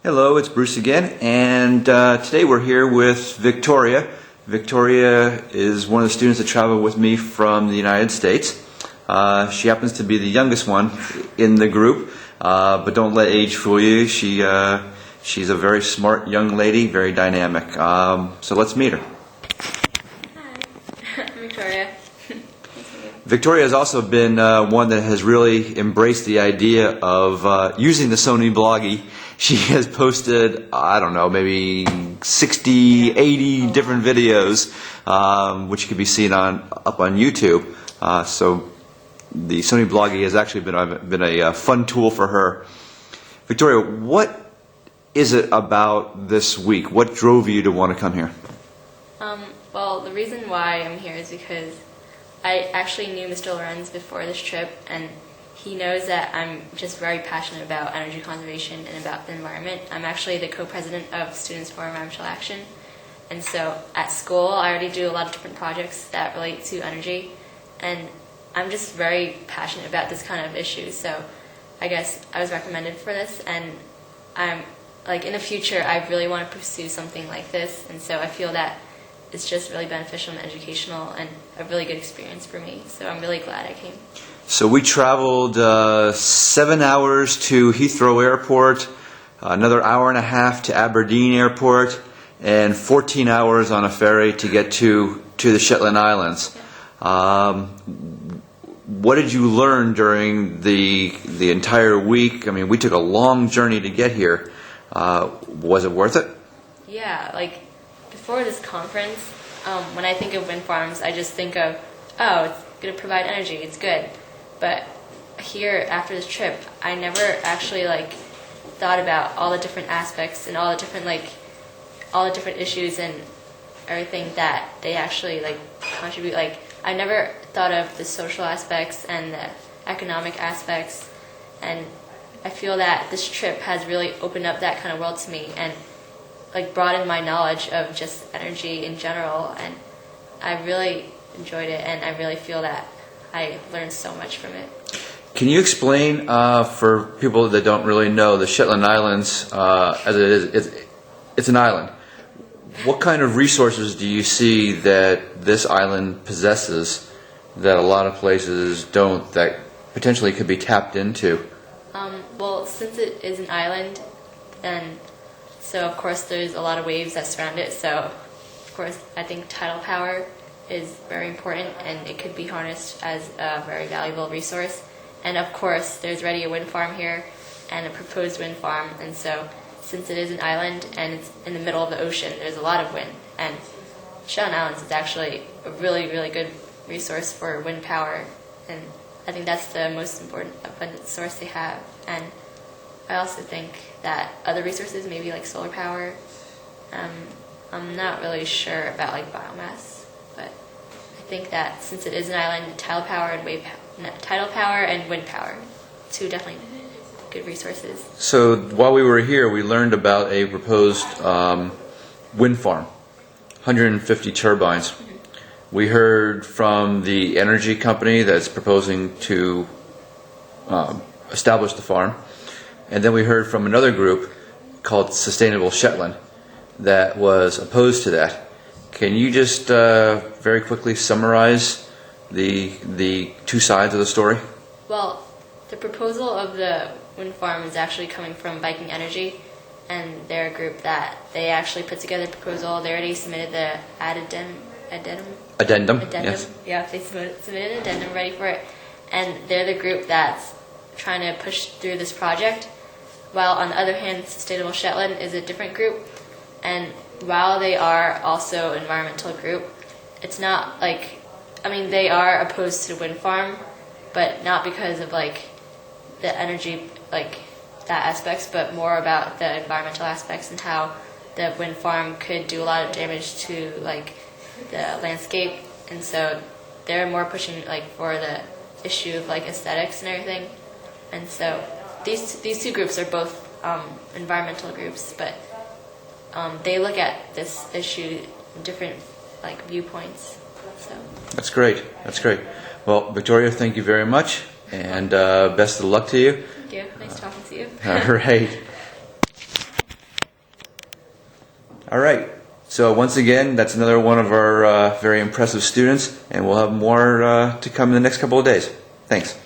Hello, it's Bruce again, and today we're here with Victoria. Victoria is one of the students that traveled with me from the United States. She happens to be the youngest one in the group, but don't let age fool you. She's a very smart young lady, very dynamic. So let's meet her. Hi, I'm Victoria. Victoria has also been one that has really embraced the idea of using the Sony Bloggy. She has posted, I don't know, maybe 60, 80 different videos, which can be seen up on YouTube. So the Sony Bloggy has actually been a fun tool for her. Victoria, what is it about this week? What drove you to want to come here? Well, the reason why I'm here is because I actually knew Mr. Lorenz before this trip, and he knows that I'm just very passionate about energy conservation and about the environment. I'm actually the co-president of Students for Environmental Action, and so at school I already do a lot of different projects that relate to energy, and I'm just very passionate about this kind of issue. So I guess I was recommended for this, and I'm like, in the future I really want to pursue something like this, and so I feel that it's just really beneficial and educational and a really good experience for me. So I'm really glad I came. So we traveled 7 hours to Heathrow Airport, another hour and a half to Aberdeen Airport, and 14 hours on a ferry to get to the Shetland Islands. What did you learn during the entire week? I mean, we took a long journey to get here. Was it worth it? Yeah, like before this conference, when I think of wind farms, I just think of, oh, it's going to provide energy, it's good. But here, after this trip, I never actually thought about all the different aspects and all the different issues and everything that they actually contribute. I never thought of the social aspects and the economic aspects, and I feel that this trip has really opened up that kind of world to me and broadened my knowledge of just energy in general, and I really enjoyed it, and I really feel that I learned so much from it. Can you explain for people that don't really know the Shetland Islands, as it is, it's an island. What kind of resources do you see that this island possesses that a lot of places don't, that potentially could be tapped into? Well, since it is an island, and so of course there's a lot of waves that surround it, so of course I think tidal power is very important, and it could be harnessed as a very valuable resource. And of course there's already a wind farm here and a proposed wind farm, and so since it is an island and it's in the middle of the ocean, there's a lot of wind, and Shetland Islands is actually a really, really good resource for wind power, and I think that's the most important abundant source they have. And I also think that other resources, maybe like solar power, I'm not really sure about biomass, but I think that since it is an island, tidal power and wind power, two definitely good resources. So while we were here, we learned about a proposed wind farm, 150 turbines. We heard from the energy company that's proposing to establish the farm, and then we heard from another group called Sustainable Shetland that was opposed to that. Can you just very quickly summarize the two sides of the story? Well, the proposal of the wind farm is actually coming from Viking Energy, and they're a group that they actually put together a proposal. They already submitted the addendum. Yes. Yeah, they submitted an addendum ready for it, and they're the group that's trying to push through this project. While on the other hand, Sustainable Shetland is a different group, and while they are also an environmental group, it's not they are opposed to the wind farm, but not because of the energy that aspects, but more about the environmental aspects and how the wind farm could do a lot of damage to the landscape, and so they're more pushing for the issue of aesthetics and everything. And so these two groups are both environmental groups, but they look at this issue in different viewpoints. So That's great. That's great. Well, Victoria, thank you very much, and best of luck to you. thank you. Nice talking to you. All right. All right. So once again, that's another one of our very impressive students, and we'll have more to come in the next couple of days. Thanks.